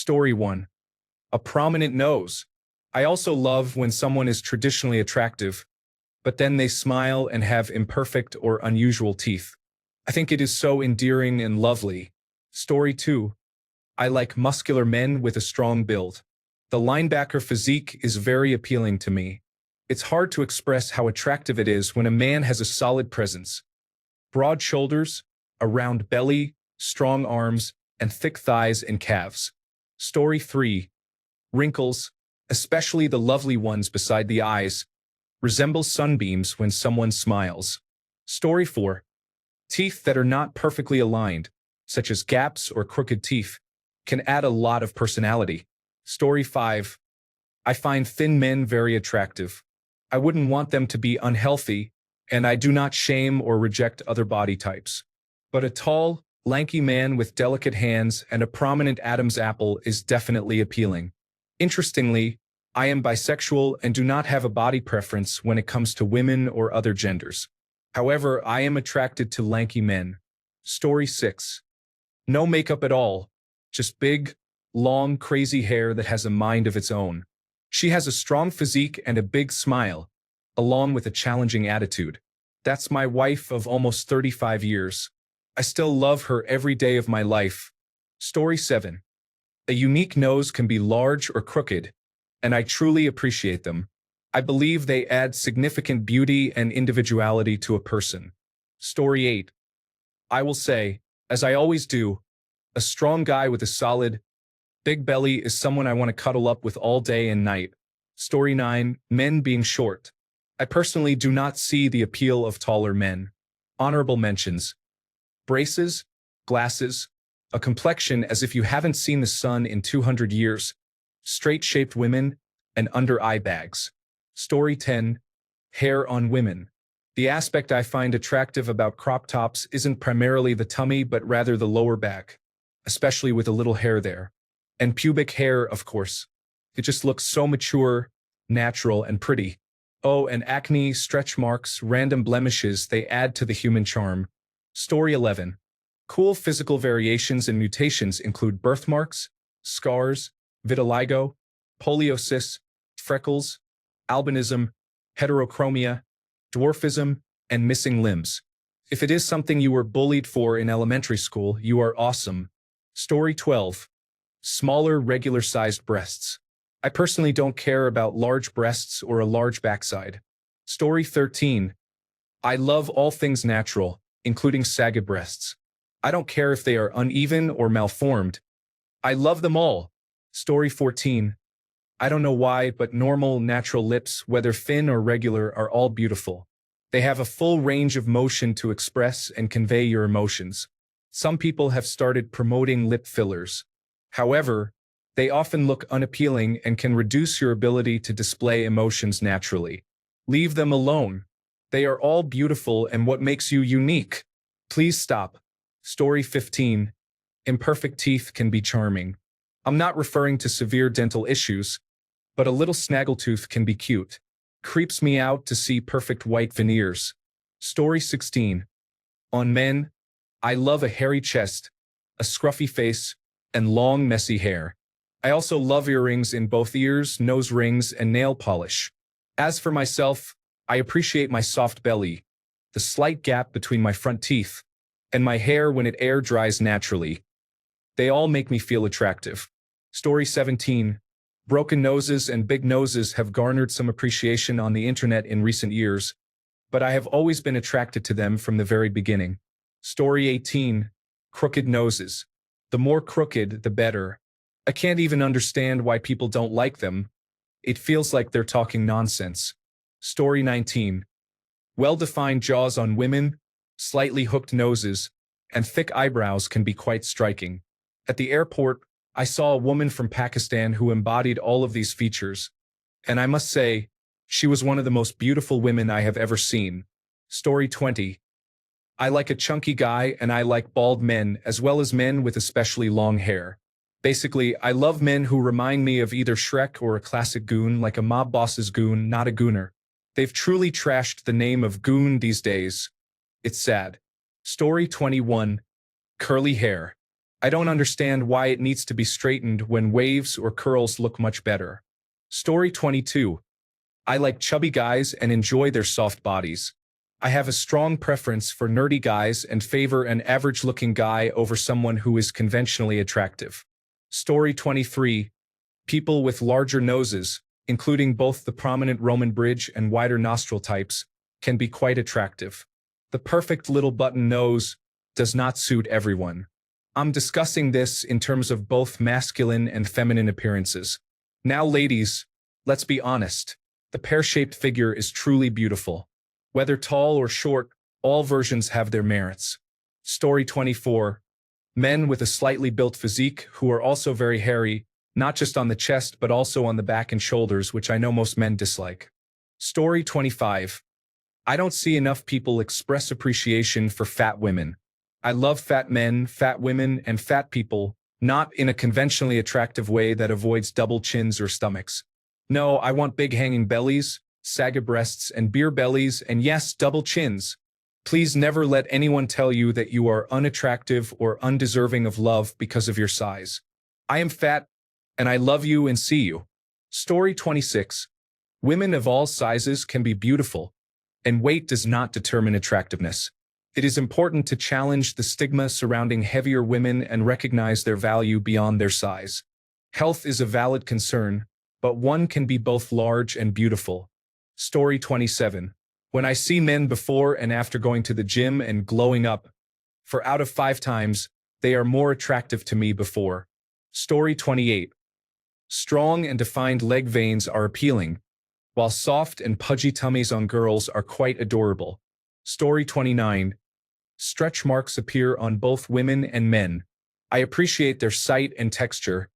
Story 1. A prominent nose. I also love when someone is traditionally attractive, but then they smile and have imperfect or unusual teeth. I think it is so endearing and lovely. Story 2. I like muscular men with a strong build. The linebacker physique is very appealing to me. It's hard to express how attractive it is when a man has a solid presence. Broad shoulders, a round belly, strong arms, and thick thighs and calves. Story 3. Wrinkles, especially the lovely ones beside the eyes, resemble sunbeams when someone smiles. Story 4. Teeth that are not perfectly aligned, such as gaps or crooked teeth, can add a lot of personality. Story 5. I find thin men very attractive. I wouldn't want them to be unhealthy, and I do not shame or reject other body types. But a tall, lanky man with delicate hands and a prominent Adam's apple is definitely appealing. Interestingly, I am bisexual and do not have a body preference when it comes to women or other genders. However, I am attracted to lanky men. Story 6. No makeup at all, just big, long, crazy hair that has a mind of its own. She has a strong physique and a big smile, along with a challenging attitude. That's my wife of almost 35 years. I still love her every day of my life. Story 7. A unique nose can be large or crooked, and I truly appreciate them. I believe they add significant beauty and individuality to a person. Story 8. I will say, as I always do, a strong guy with a solid, big belly is someone I want to cuddle up with all day and night. Story 9. Men being short. I personally do not see the appeal of taller men. Honorable mentions. Braces, glasses, a complexion as if you haven't seen the sun in 200 years, straight-shaped women, and under-eye bags. Story 10. Hair on women. The aspect I find attractive about crop tops isn't primarily the tummy but rather the lower back, especially with a little hair there. And pubic hair, of course. It just looks so mature, natural, and pretty. Oh, and acne, stretch marks, random blemishes, they add to the human charm. Story 11. Cool physical variations and mutations include birthmarks, scars, vitiligo, poliosis, freckles, albinism, heterochromia, dwarfism, and missing limbs. If it is something you were bullied for in elementary school, you are awesome. Story 12. Smaller, regular-sized breasts. I personally don't care about large breasts or a large backside. Story 13. I love all things natural, including sagged breasts. I don't care if they are uneven or malformed. I love them all. Story 14. I don't know why, but normal, natural lips, whether thin or regular, are all beautiful. They have a full range of motion to express and convey your emotions. Some people have started promoting lip fillers. However, they often look unappealing and can reduce your ability to display emotions naturally. Leave them alone. They are all beautiful and what makes you unique. Please stop. Story 15. Imperfect teeth can be charming. I'm not referring to severe dental issues, but a little snaggletooth can be cute. Creeps me out to see perfect white veneers. Story 16. On men, I love a hairy chest, a scruffy face, and long, messy hair. I also love earrings in both ears, nose rings, and nail polish. As for myself, I appreciate my soft belly, the slight gap between my front teeth, and my hair when it air dries naturally. They all make me feel attractive. Story 17. Broken noses and big noses have garnered some appreciation on the internet in recent years, but I have always been attracted to them from the very beginning. Story 18. Crooked noses. The more crooked, the better. I can't even understand why people don't like them. It feels like they're talking nonsense. Story 19. Well-defined jaws on women, slightly hooked noses, and thick eyebrows can be quite striking. At the airport, I saw a woman from Pakistan who embodied all of these features, and I must say, she was one of the most beautiful women I have ever seen. Story 20. I like a chunky guy and I like bald men as well as men with especially long hair. Basically, I love men who remind me of either Shrek or a classic goon, like a mob boss's goon, not a gooner. They've truly trashed the name of goon these days. It's sad. Story 21. Curly hair. I don't understand why it needs to be straightened when waves or curls look much better. Story 22. I like chubby guys and enjoy their soft bodies. I have a strong preference for nerdy guys and favor an average-looking guy over someone who is conventionally attractive. Story 23. People with larger noses, including both the prominent Roman bridge and wider nostril types, can be quite attractive. The perfect little button nose does not suit everyone. I'm discussing this in terms of both masculine and feminine appearances. Now, ladies, let's be honest. The pear-shaped figure is truly beautiful. Whether tall or short, all versions have their merits. Story 24. Men with a slightly built physique who are also very hairy, not just on the chest but also on the back and shoulders, which I know most men dislike. Story 25. I don't see enough people express appreciation for fat women. I love fat men, fat women, and fat people, not in a conventionally attractive way that avoids double chins or stomachs. No, I want big hanging bellies, saggy breasts, and beer bellies, and yes, double chins. Please never let anyone tell you that you are unattractive or undeserving of love because of your size. I am fat, and I love you and see you. Story 26. Women of all sizes can be beautiful, and weight does not determine attractiveness. It is important to challenge the stigma surrounding heavier women and recognize their value beyond their size. Health is a valid concern, but one can be both large and beautiful. Story 27. When I see men before and after going to the gym and glowing up, for out of 5 times, they are more attractive to me before. Story 28. Strong and defined leg veins are appealing, while soft and pudgy tummies on girls are quite adorable. Story 29. Stretch marks appear on both women and men. I appreciate their sight and texture,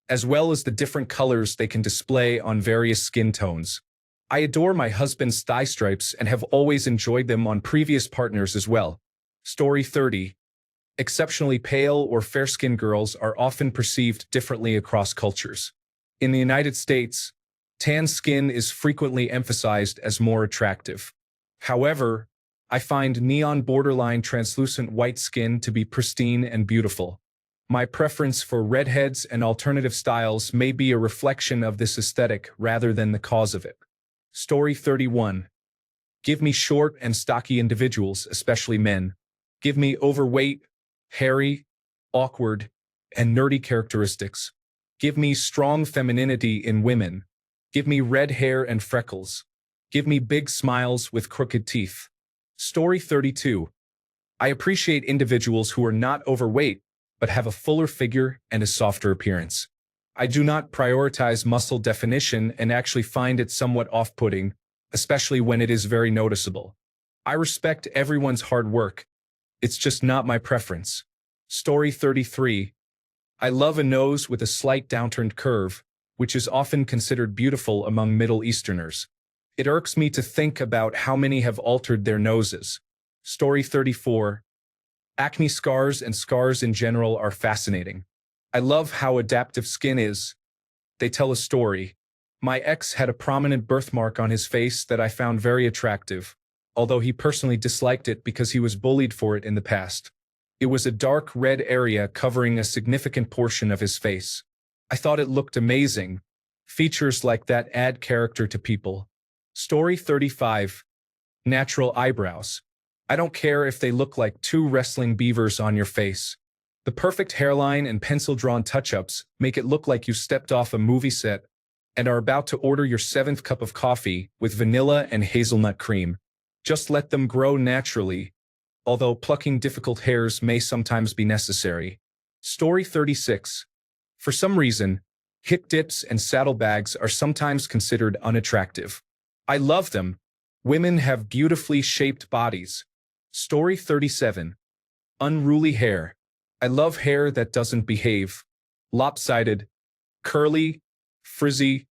as well as the different colors they can display on various skin tones. I adore my husband's thigh stripes and have always enjoyed them on previous partners as well. Story 30. Exceptionally pale or fair-skinned girls are often perceived differently across cultures. In the United States, tan skin is frequently emphasized as more attractive. However, I find neon borderline translucent white skin to be pristine and beautiful. My preference for redheads and alternative styles may be a reflection of this aesthetic rather than the cause of it. Story 31. Give me short and stocky individuals, especially men. Give me overweight, hairy, awkward, and nerdy characteristics. Give me strong femininity in women. Give me red hair and freckles. Give me big smiles with crooked teeth. Story 32. I appreciate individuals who are not overweight, but have a fuller figure and a softer appearance. I do not prioritize muscle definition and actually find it somewhat off-putting, especially when it is very noticeable. I respect everyone's hard work. It's just not my preference. Story 33. I love a nose with a slight downturned curve, which is often considered beautiful among Middle Easterners. It irks me to think about how many have altered their noses. Story 34. Acne scars and scars in general are fascinating. I love how adaptive skin is. They tell a story. My ex had a prominent birthmark on his face that I found very attractive, although he personally disliked it because he was bullied for it in the past. It was a dark red area covering a significant portion of his face. I thought it looked amazing. Features like that add character to people. Story 35. Natural eyebrows. I don't care if they look like 2 wrestling beavers on your face. The perfect hairline and pencil-drawn touch-ups make it look like you stepped off a movie set and are about to order your 7th cup of coffee with vanilla and hazelnut cream. Just let them grow naturally, although plucking difficult hairs may sometimes be necessary. Story 36. For some reason, hip dips and saddlebags are sometimes considered unattractive. I love them. Women have beautifully shaped bodies. Story 37. Unruly hair. I love hair that doesn't behave. Lopsided, curly, frizzy,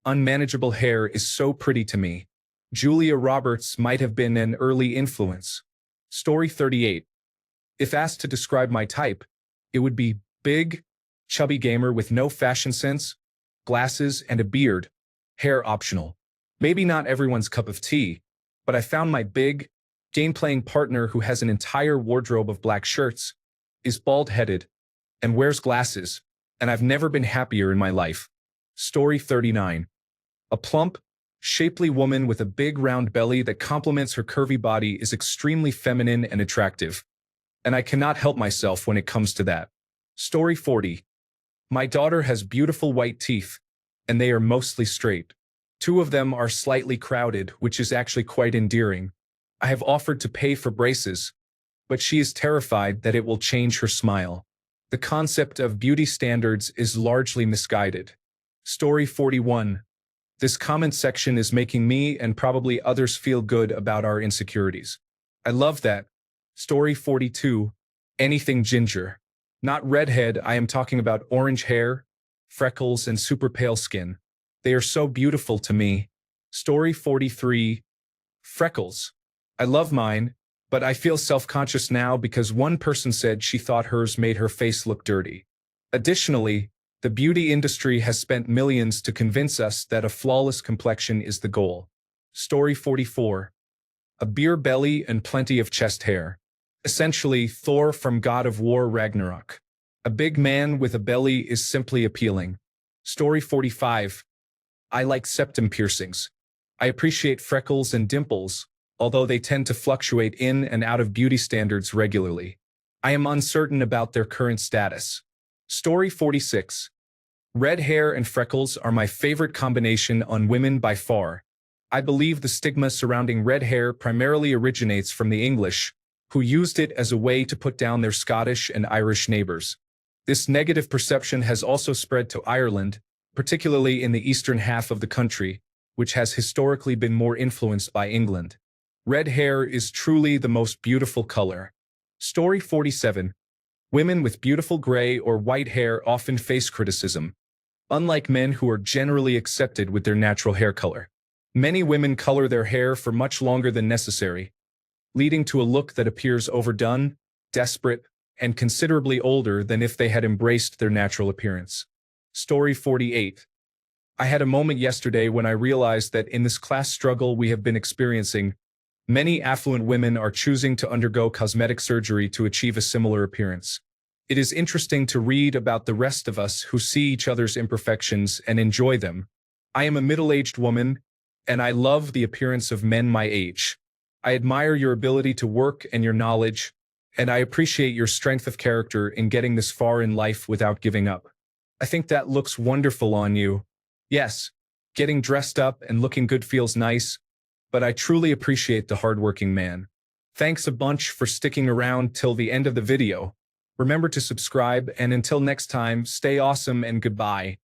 unmanageable hair is so pretty to me. Julia Roberts might have been an early influence. Story 38. If asked to describe my type, it would be big, chubby gamer with no fashion sense, glasses, and a beard. Hair optional. Maybe not everyone's cup of tea, but I found my big, game-playing partner who has an entire wardrobe of black shirts, is bald-headed, and wears glasses, and I've never been happier in my life. Story 39. A plump, shapely woman with a big round belly that complements her curvy body is extremely feminine and attractive. And I cannot help myself when it comes to that. Story 40. My daughter has beautiful white teeth, and they are mostly straight. Two of them are slightly crowded, which is actually quite endearing. I have offered to pay for braces, but she is terrified that it will change her smile. The concept of beauty standards is largely misguided. Story 41. This comment section is making me and probably others feel good about our insecurities. I love that. Story 42. Anything ginger. Not redhead, I am talking about orange hair, freckles, and super pale skin. They are so beautiful to me. Story 43. Freckles. I love mine, but I feel self-conscious now because one person said she thought hers made her face look dirty. Additionally, the beauty industry has spent millions to convince us that a flawless complexion is the goal. Story 44. A beer belly and plenty of chest hair. Essentially, Thor from God of War Ragnarok. A big man with a belly is simply appealing. Story 45. I like septum piercings. I appreciate freckles and dimples, although they tend to fluctuate in and out of beauty standards regularly. I am uncertain about their current status. Story 46. Red hair and freckles are my favorite combination on women by far. I believe the stigma surrounding red hair primarily originates from the English, who used it as a way to put down their Scottish and Irish neighbors. This negative perception has also spread to Ireland, particularly in the eastern half of the country, which has historically been more influenced by England. Red hair is truly the most beautiful color. Story 47. Women with beautiful gray or white hair often face criticism, unlike men who are generally accepted with their natural hair color. Many women color their hair for much longer than necessary, leading to a look that appears overdone, desperate, and considerably older than if they had embraced their natural appearance. Story 48. I had a moment yesterday when I realized that in this class struggle we have been experiencing, many affluent women are choosing to undergo cosmetic surgery to achieve a similar appearance. It is interesting to read about the rest of us who see each other's imperfections and enjoy them. I am a middle-aged woman, and I love the appearance of men my age. I admire your ability to work and your knowledge, and I appreciate your strength of character in getting this far in life without giving up. I think that looks wonderful on you. Yes, getting dressed up and looking good feels nice, but I truly appreciate the hardworking man. Thanks a bunch for sticking around till the end of the video. Remember to subscribe, and until next time, stay awesome and goodbye.